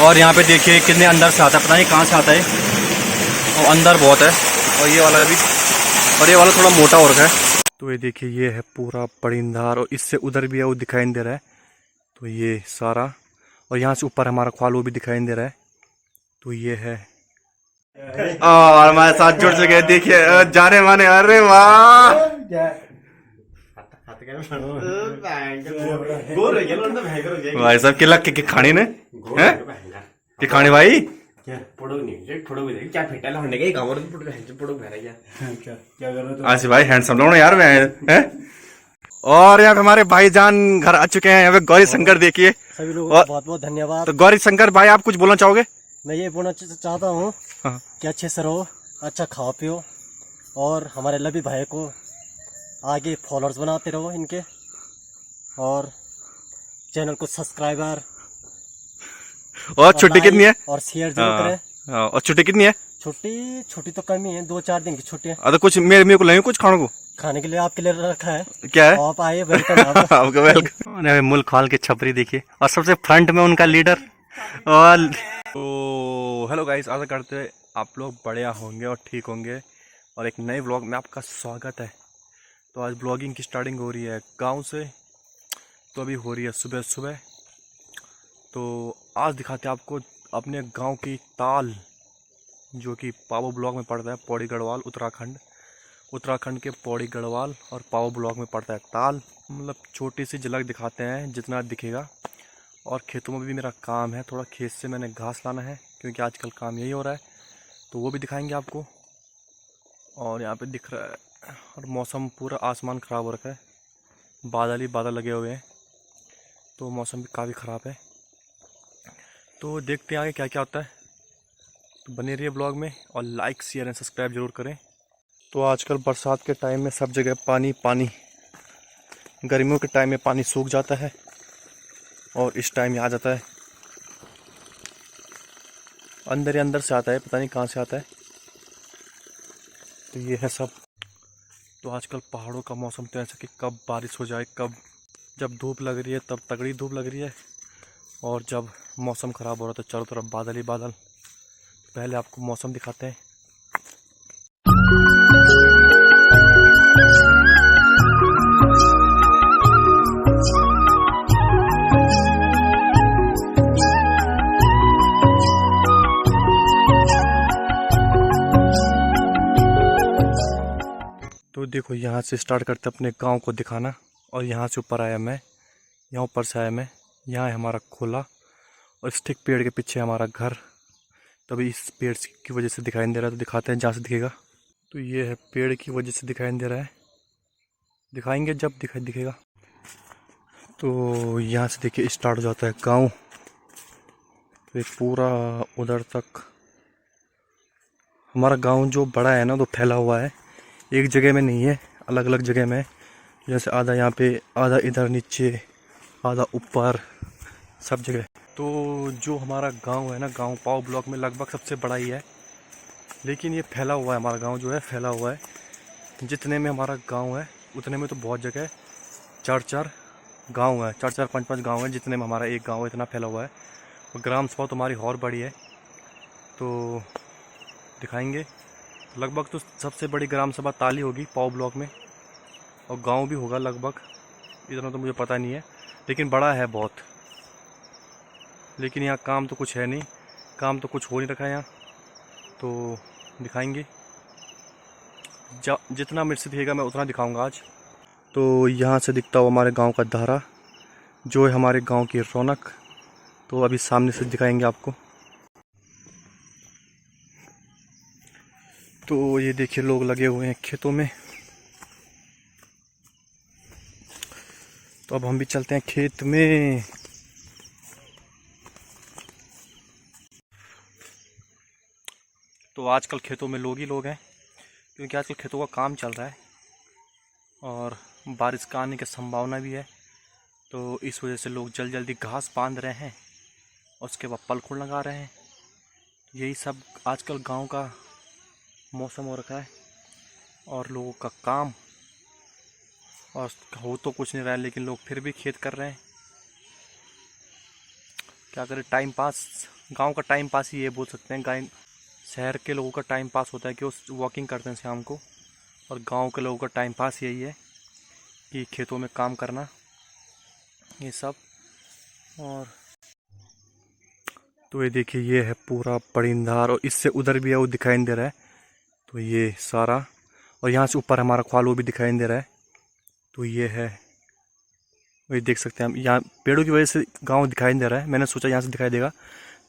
और यहाँ पे देखिए कितने अंदर से आता है, पता नहीं कहाँ से आता है, और अंदर बहुत है। और ये वाला भी, और ये वाला थोड़ा मोटा हो रखा है। तो ये देखिए ये है पूरा परिंदार, और इससे उधर भी है वो दिखाई नहीं दे रहा है। तो ये सारा, और यहाँ से ऊपर हमारा ख्वाल वो भी दिखाई नहीं दे रहा है। तो ये है, और हमारे साथ जुड़ चुके हैं देखिए जाने माने। अरे वाह भाई साहब के लग के खाने ने हैं कि खाने भाई आज भाई हैंडसम लोग यार मैं हैं। और यहाँ पे हमारे भाईजान घर आ चुके हैं। यहाँ पे गौरी शंकर देखिए, सभी लोगों को बहुत बहुत धन्यवाद। तो गौरी शंकर भाई आप कुछ बोलना चाहोगे? मैं ये बोलना चाहता हूँ कि अच्छे से रहो, अच्छा खाओ पियो, और हमारे लवी भाई को आगे फॉलोअर्स बनाते रहो इनके, और चैनल को सब्सक्राइबर और छुट्टी कितनी है? और शेयर जरूर करें। और छुट्टी कितनी है? छुट्टी तो कम ही है, 2-4 दिन की छुट्टी है। तो कुछ मेरे को लगे कुछ खाने के लिए आपके लिए रखा है। क्या है? आप आइए, वेलकम। आपका वेलकम। मुल्क खाल के छपरी देखिए, और सबसे फ्रंट में उनका लीडर। और तो हेलो गाइस, आशा करते हैं आप लोग बढ़िया होंगे और ठीक होंगे, और एक नए व्लॉग में आपका स्वागत है। तो आज ब्लॉगिंग की स्टार्टिंग हो रही है गांव से। तो अभी हो रही है सुबह सुबह। तो आज दिखाते हैं आपको अपने गांव की ताल, जो कि पावो ब्लॉक में पड़ता है, पौड़ी गढ़वाल उत्तराखंड के पौड़ी गढ़वाल और पावो ब्लॉक में पड़ता है ताल। मतलब छोटी सी झलक दिखाते हैं जितना दिखेगा। और खेतों में भी मेरा काम है, थोड़ा खेत से मैंने घास लाना है क्योंकि आजकल काम यही हो रहा है, तो वो भी दिखाएंगे आपको। और यहाँ पे दिख रहा है, और मौसम पूरा आसमान ख़राब हो रखा है, बादल ही बादल लगे हुए हैं, तो मौसम भी काफ़ी ख़राब है। तो देखते हैं आगे क्या क्या होता है। तो बने रहिए ब्लॉग में, और लाइक शेयर एंड सब्सक्राइब जरूर करें। तो आजकल बरसात के टाइम में सब जगह पानी पानी, गर्मियों के टाइम में पानी सूख जाता है, और इस टाइम आ जाता है, अंदर ही अंदर से आता है, पता नहीं कहाँ से आता है। तो ये है सब। तो आजकल पहाड़ों का मौसम तो ऐसा कि कब बारिश हो जाए, कब, जब धूप लग रही है तब तगड़ी धूप लग रही है, और जब मौसम ख़राब हो रहा है तो चारों तरफ बादल ही बादल। पहले आपको मौसम दिखाते हैं। तो देखो यहाँ से स्टार्ट करते अपने गांव को दिखाना। और यहाँ से ऊपर आया मैं, यहाँ ऊपर से आया मैं, यहाँ है हमारा खोला, और इस ठीक पेड़ के पीछे हमारा घर। तभी इस पेड़ की वजह से दिखाई नहीं दे रहा है, तो दिखाते हैं जहाँ से दिखेगा। तो ये है पेड़ की वजह से दिखाई नहीं दे रहा है, दिखाएंगे जब दिखेगा। तो यहाँ से देखिए स्टार्ट हो जाता है गाँव, तो पूरा उधर तक हमारा गाँव जो बड़ा है ना, तो फैला हुआ है, एक जगह में नहीं है, अलग अलग जगह में। जैसे आधा यहाँ पे, आधा इधर नीचे, आधा ऊपर, सब जगह। तो जो हमारा गांव है ना, गांव पाव ब्लॉक में लगभग सबसे बड़ा ही है, लेकिन ये फैला हुआ है, हमारा गांव जो है फैला हुआ है। जितने में हमारा गांव है उतने में तो बहुत जगह 4-4 गांव है, 4-4 5-5 गांव है, जितने में हमारा एक गांव है, इतना फैला हुआ है। और ग्राम सभा तो हमारी और बड़ी है, तो दिखाएंगे। लगभग तो सबसे बड़ी ग्राम सभा ताली होगी पाव ब्लॉक में, और गांव भी होगा लगभग, इतना तो मुझे पता नहीं है, लेकिन बड़ा है बहुत। लेकिन यहाँ काम तो कुछ है नहीं, काम तो कुछ हो नहीं रखा है यहाँ, तो दिखाएंगे जितना मेरे से दिखेगा मैं उतना दिखाऊंगा आज। तो यहाँ से दिखता हुआ हमारे गांव का धारा, जो है हमारे गांव की रौनक। तो अभी सामने से दिखाएंगे आपको। तो ये देखिए लोग लगे हुए हैं खेतों में। तो अब हम भी चलते हैं खेत में। तो आजकल खेतों में लोग ही लोग हैं, क्योंकि आजकल खेतों का काम चल रहा है, और बारिश का आने की संभावना भी है। तो इस वजह से लोग जल्दी जल्दी घास बांध रहे हैं, और उसके बाद पलखुड़ लगा रहे हैं। यही सब आजकल गांव का मौसम हो रखा है, और लोगों का काम, और हो तो कुछ नहीं रहा है, लेकिन लोग फिर भी खेत कर रहे हैं। क्या करें, टाइम पास, गांव का टाइम पास ही ये बोल सकते हैं। गाय शहर के लोगों का टाइम पास होता है कि वो वॉकिंग करते हैं शाम को, और गांव के लोगों का टाइम पास यही है कि खेतों में काम करना, ये सब। और तो ये देखिए, ये है पूरा परिंदार, और इससे उधर भी है वो दिखाई नहीं दे रहा है। तो ये सारा, और यहाँ से ऊपर हमारा ख्वाल वो भी दिखाई नहीं दे रहा है। तो ये है, वही देख सकते हैं हम, यहाँ पेड़ों की वजह से गांव दिखाई नहीं दे रहा है, मैंने सोचा यहाँ से दिखाई देगा।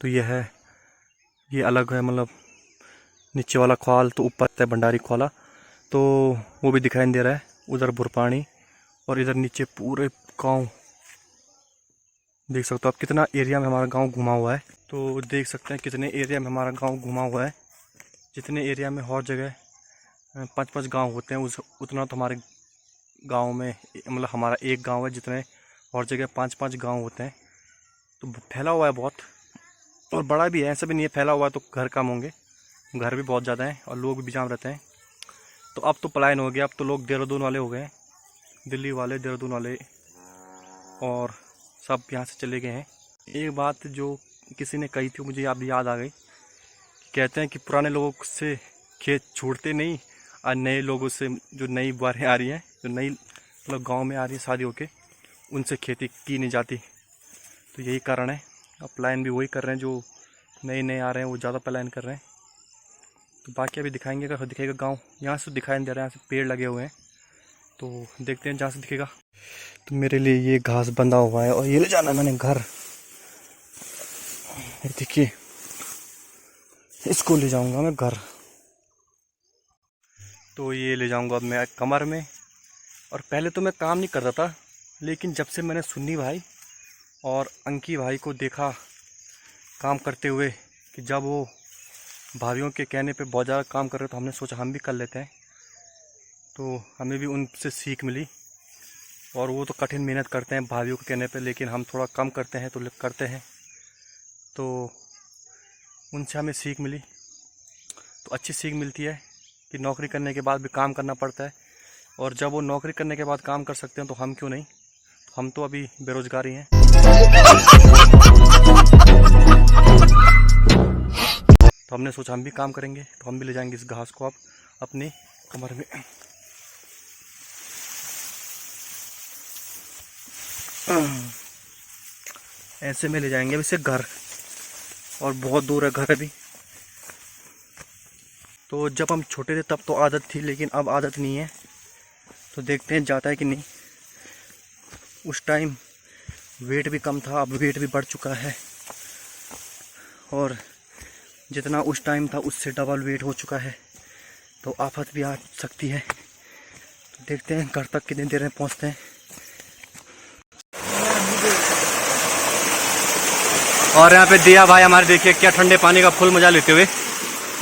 तो ये है, ये अलग है, मतलब नीचे वाला ख्वाल तो ऊपर है भंडारी ख्वाला, तो वो भी दिखाई नहीं दे रहा है। उधर बुरपानी, और इधर नीचे पूरे गांव देख सकते हो आप, कितना एरिया में हमारा गांव घुमा हुआ है। तो देख सकते हैं कितने एरिया में हमारा गांव घुमा हुआ है। जितने एरिया में हर जगह 5-5 गांव होते हैं, उतना तो हमारे गांव में, मतलब हमारा एक गांव है, जितने और जगह 5-5 गांव होते हैं। तो फैला हुआ है बहुत, और बड़ा भी है, ऐसा भी नहीं है फैला हुआ है तो घर कम होंगे, घर भी बहुत ज़्यादा हैं और लोग भी जाम रहते हैं। तो अब तो पलायन हो गया, अब तो लोग देहरादून वाले हो गए, दिल्ली वाले, देहरादून वाले, और सब यहाँ से चले गए हैं। एक बात जो किसी ने कही थी, मुझे अब याद आ गई, कहते हैं कि पुराने लोगों से खेत छोड़ते नहीं, और नए लोगों से, जो नई बारें आ रही हैं, जो नई मतलब गांव में आ रही है शादी होके, उनसे खेती की नहीं जाती। तो यही कारण है। अब पलायन भी वही कर रहे हैं, जो नए नए आ रहे हैं वो ज़्यादा पलायन कर रहे हैं। तो बाकी अभी दिखाएंगे, अगर दिखेगा गांव, यहाँ से दिखाई नहीं दे रहा है, यहाँ से पेड़ लगे हुए हैं, तो देखते हैं जहाँ से दिखेगा। तो मेरे लिए ये घास बंधा हुआ है, और ये ले जाना है मैंने घर, देखिए इसको ले जाऊंगा मैं घर। तो ये ले जाऊंगा अब मैं कमर में। और पहले तो मैं काम नहीं करता था, लेकिन जब से मैंने सुन्नी भाई और अंकी भाई को देखा काम करते हुए, कि जब वो भाइयों के कहने पे बहुत ज़्यादा काम कर रहे, तो हमने सोचा हम भी कर लेते हैं। तो हमें भी उनसे सीख मिली, और वो तो कठिन मेहनत करते हैं भाइयों के कहने पे, लेकिन हम थोड़ा कम करते हैं तो करते हैं। तो उनसे हमें सीख मिली, तो अच्छी सीख मिलती है कि नौकरी करने के बाद भी काम करना पड़ता है, और जब वो नौकरी करने के बाद काम कर सकते हैं तो हम क्यों नहीं। तो हम तो अभी बेरोजगार ही हैं। तो हमने सोचा हम भी काम करेंगे, तो हम भी ले जाएंगे इस घास को अब अपनी कमर में। ऐसे में ले जाएंगे इसे घर, और बहुत दूर है घर अभी। तो जब हम छोटे थे तब तो आदत थी, लेकिन अब आदत नहीं है। तो देखते हैं जाता है कि नहीं। उस टाइम वेट भी कम था, अब वेट भी बढ़ चुका है, और जितना उस टाइम था उससे डबल वेट हो चुका है। तो आफत भी आ सकती है। तो देखते हैं घर तक कितनी देर में पहुंचते हैं। और यहाँ पे दिया भाई हमारे, देखिए क्या ठंडे पानी का फुल मजा लेते हुए,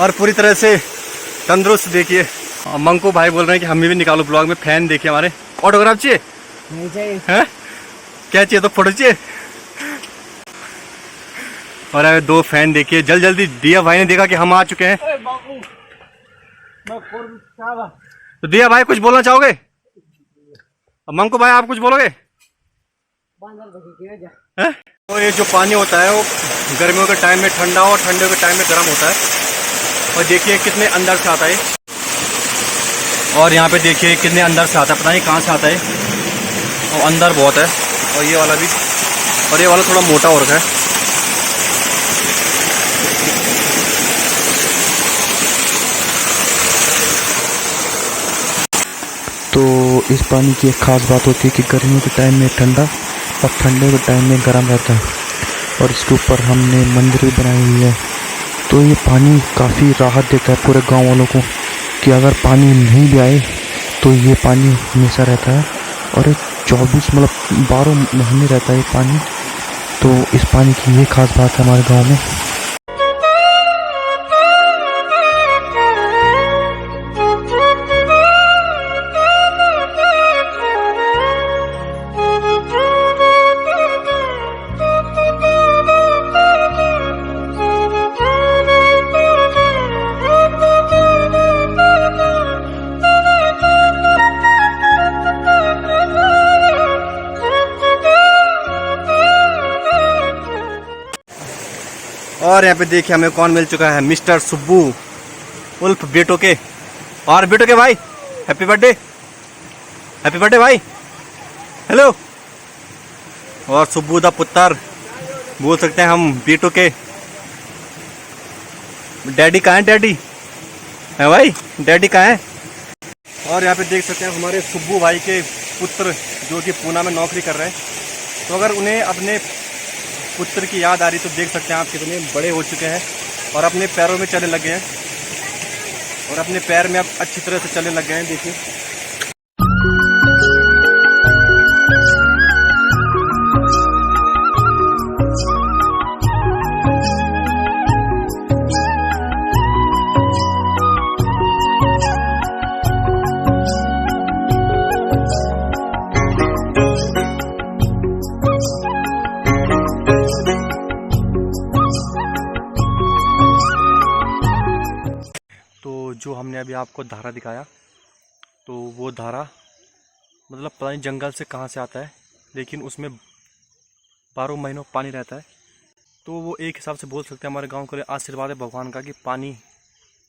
और पूरी तरह से तंदुरुस्त। देखिए मंकू भाई बोल रहे हैं कि हमें भी निकालो ब्लॉग में। फैन देखिए हमारे। ऑटोग्राफ चाहिए? नहीं चाहिए। हैं? क्या चाहिए? तो फोटो चाहिए। और अभी 2 फैन देखिए, जल्दी दिया भाई ने देखा कि हम आ चुके हैं। तो दिया भाई कुछ बोलना चाहोगे? मंकू भाई आप कुछ बोलोगे? हैं? तो ये जो पानी होता है वो गर्मियों के टाइम में ठंडा और ठंडे के टाइम में गर्म होता है। और देखिए कितने अंदर से आता है, और यहाँ पे देखिए कितने अंदर से आता है, पता नहीं कहाँ से आता है, और अंदर बहुत है। और ये वाला भी, और ये वाला थोड़ा मोटा हो रखा है। तो इस पानी की एक ख़ास बात होती है कि गर्मियों के टाइम में ठंडा और ठंडे के टाइम में गर्म रहता है। और इसके ऊपर हमने मंदिर भी बनाई हुई है। तो ये पानी काफ़ी राहत देता है पूरे गांव वालों को, कि अगर पानी नहीं भी आए तो ये पानी हमेशा रहता है, और ये 24 मतलब 12 महीने रहता है ये पानी। तो इस पानी की ये ख़ास बात है हमारे गाँव में। और यहाँ पे देखिए हमें कौन मिल चुका है, मिस्टर सुब्बू उल्फ बेटो के। और बेटो के भाई हैप्पी बर्थडे, हैप्पी बर्थडे भाई, हेलो। और सुब्बू दा पुत्र बोल सकते हैं हम बेटो के। डैडी कहाँ है, डैडी है भाई, डैडी कहाँ है। और यहाँ पे देख सकते हैं हमारे सुब्बू भाई के पुत्र जो कि पूना में नौकरी कर रहे हैं। तो अगर उन्हें अपने पुत्र की याद आ रही तो देख सकते हैं आप कितने बड़े हो चुके हैं और अपने पैरों में चलने लगे हैं, और अपने पैर में अब अच्छी तरह से चलने लग गए हैं। देखिए तो जो हमने अभी आपको धारा दिखाया, तो वो धारा मतलब पता नहीं जंगल से कहाँ से आता है, लेकिन उसमें 12 महीनों पानी रहता है। तो वो एक हिसाब से बोल सकते हैं हमारे गांव के लिए आशीर्वाद है भगवान का कि पानी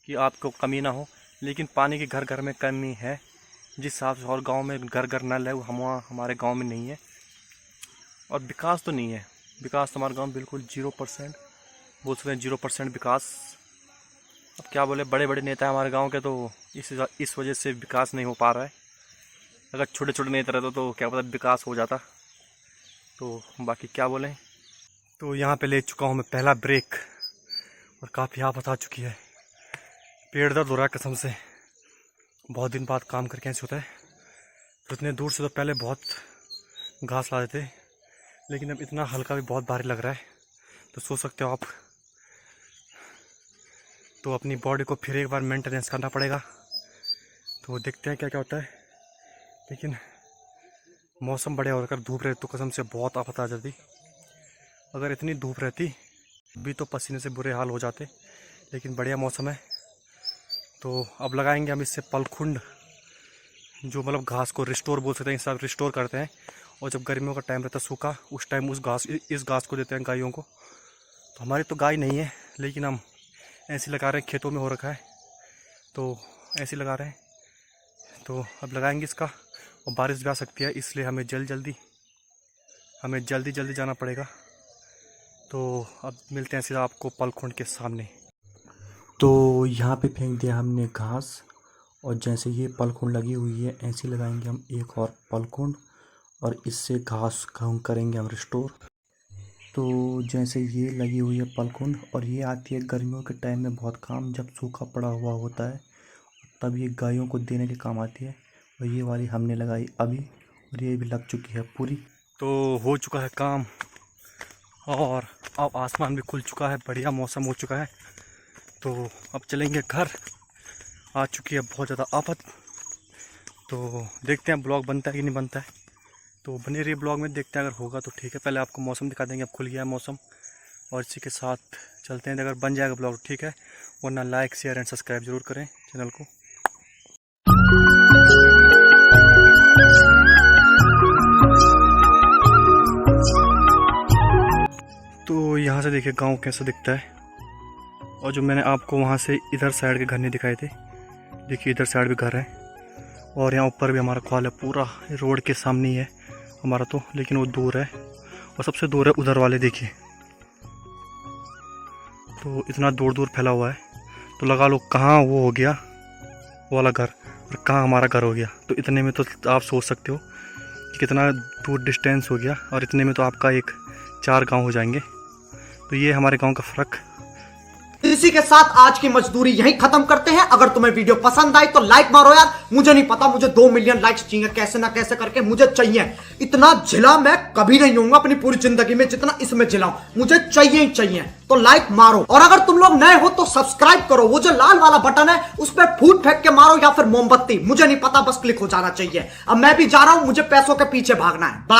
की आपको कमी ना हो। लेकिन पानी की घर घर में कमी है, जिस हिसाब से और गांव में घर घर नल है, वो हमारे गांव में नहीं है। और विकास तो नहीं है, विकास तो हमारे गाँव में बिल्कुल 0% बोल सकते हैं, 0% विकास। अब क्या बोले, बड़े बड़े नेता हैं हमारे गांव के, तो इस वजह से विकास नहीं हो पा रहा है। अगर छोटे छोटे नेता रहते तो क्या पता विकास हो जाता। तो बाकी क्या बोलें। तो यहाँ पे ले चुका हूँ मैं पहला ब्रेक, और काफ़ी आफत आ चुकी है, पेट दर्द हो रहा है कसम से। बहुत दिन बाद काम करके ऐसे होता है। तो इतने दूर से तो पहले बहुत घास ला देते, लेकिन अब इतना हल्का भी बहुत भारी लग रहा है। तो सोच सकते हो आप, तो अपनी बॉडी को फिर एक बार मेंटेनेंस करना पड़ेगा। तो देखते हैं क्या क्या होता है। लेकिन मौसम बढ़िया होकर धूप रहती तो कसम से बहुत आफत आ जाती। अगर इतनी धूप रहती भी तो पसीने से बुरे हाल हो जाते। लेकिन बढ़िया मौसम है, तो अब लगाएंगे हम इससे पलखुंड, जो मतलब घास को रिस्टोर बोल सकते हैं, इस रिस्टोर करते हैं। और जब गर्मियों का टाइम रहता है सूखा, उस टाइम इस घास को देते हैं गायों को। तो हमारी तो गाय नहीं है, लेकिन हम ऐसे लगा रहे हैं, खेतों में हो रखा है तो ऐसे लगा रहे हैं। तो अब लगाएंगे इसका, और बारिश भी आ सकती है, इसलिए हमें जल्दी जाना पड़ेगा। तो अब मिलते हैं सीधा आपको पलखुंड के सामने। तो यहाँ पे फेंक दिया हमने घास, और जैसे ये पलखुंड लगी हुई है, ऐसे लगाएंगे हम एक और पलखुंड, और इससे घास करेंगे हम रिस्टोर। तो जैसे ये लगी हुई है पलखुंड, और ये आती है गर्मियों के टाइम में बहुत काम, जब सूखा पड़ा हुआ होता है तब ये गायों को देने के काम आती है। और ये वाली हमने लगाई अभी, और ये भी लग चुकी है पूरी। तो हो चुका है काम, और अब आसमान भी खुल चुका है, बढ़िया मौसम हो चुका है। तो अब चलेंगे घर। आ चुकी है बहुत ज़्यादा आफत। तो देखते हैं ब्लॉग बनता है कि नहीं बनता है। तो बने रहिए ब्लॉग में, देखते हैं अगर होगा तो ठीक है। पहले आपको मौसम दिखा देंगे, अब खुल गया है मौसम, और इसी के साथ चलते हैं। अगर बन जाएगा ब्लॉग ठीक है, वरना लाइक शेयर एंड सब्सक्राइब जरूर करें चैनल को। तो यहाँ से देखिए गांव कैसा दिखता है। और जो मैंने आपको वहाँ से इधर साइड के घर नहीं दिखाए थे, देखिए इधर साइड भी घर है, और यहाँ ऊपर भी हमारा ख्वाल है। पूरा रोड के सामने ही है हमारा तो, लेकिन वो दूर है, और सबसे दूर है उधर वाले देखिए। तो इतना दूर दूर फैला हुआ है, तो लगा लो कहाँ वो हो गया वो वाला घर, और कहाँ हमारा घर हो गया। तो इतने में तो आप सोच सकते हो कि कितना दूर डिस्टेंस हो गया, और इतने में तो आपका 4 गांव हो जाएंगे। तो ये हमारे गांव का फ़र्क। इसी के साथ आज की मजदूरी यहीं खत्म करते हैं। अगर तुम्हें वीडियो पसंद आई तो लाइक मारो यार। मुझे नहीं पता, मुझे 2 मिलियन लाइक्स चाहिए, कैसे ना कैसे करके मुझे चाहिए। इतना झिला मैं कभी नहीं होऊंगा अपनी पूरी जिंदगी में जितना इसमें झिलाऊं, मुझे चाहिए ही चाहिए। तो लाइक मारो, और अगर तुम लोग नए हो तो सब्सक्राइब करो। वो जो लाल वाला बटन है उस पर फूट फेंक के मारो, या फिर मोमबत्ती, मुझे नहीं पता, बस क्लिक हो जाना चाहिए। अब मैं भी जा रहा हूं, मुझे पैसों के पीछे भागना है। बाय।